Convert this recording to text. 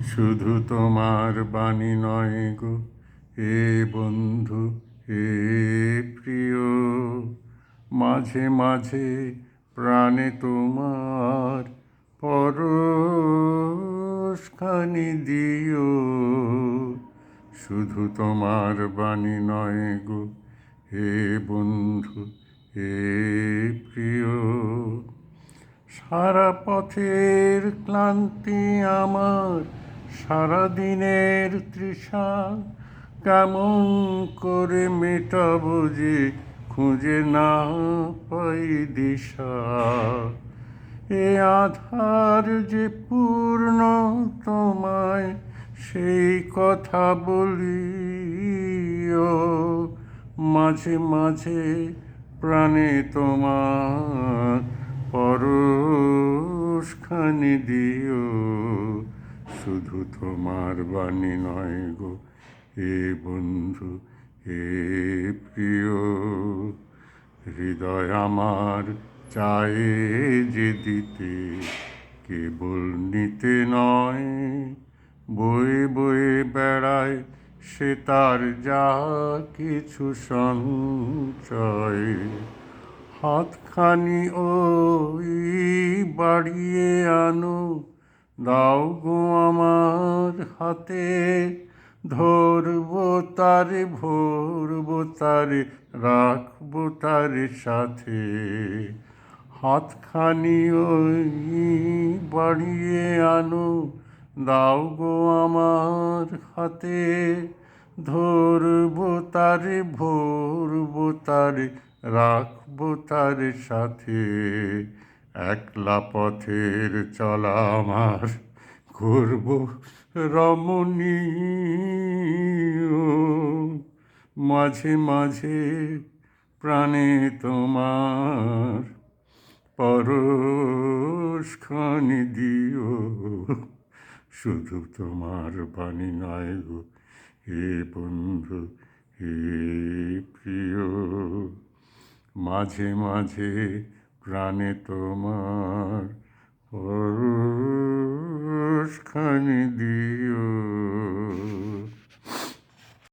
শুধু তোমার বাণী নয় গো হে বন্ধু হে প্রিয়, মাঝে মাঝে প্রাণে তোমার পরশখানি দিও। শুধু তোমার বাণী নয় গো হে বন্ধু হে প্রিয়, সারা পথের ক্লান্তি আমার, সারা দিনের তৃষা কেমন করে মেটাবো যে খুঁজে না পাই দিশা। এ আধার যে পূর্ণ তোমায় সেই কথা বলিও, মাঝে মাঝে প্রাণে তোমার পরশখানি দিও। শুধু তোমার বাণী নয় গো হে বন্ধু হে প্রিয়, হৃদয় আমার চায় যে দিতে, কেবল নিতে নয়। বয়ে বয়ে বেড়ায় সে তার যা কিছু সঞ্চয়, হাতখানি ওই বাড়িয়ে আনো, দাও গো আমার হাতে, ধরবো তারে ভরবো তারে রাখবো তারে সাথে। হাতখানি ওই বাড়িয়ে আনো, দাও গো আমার হাতে, ধরবো তারে ভরবো তারে রাখবো তারে সাথে। একলা পথের চলা আমার করব রমণীয়, মাঝে মাঝে প্রাণে তোমার পরশখানি দিও। শুধু তোমার বাণী নয় গো হে বন্ধু হে প্রিয়, মাঝে মাঝে প্রাণে তোমার পরশখানি দিও।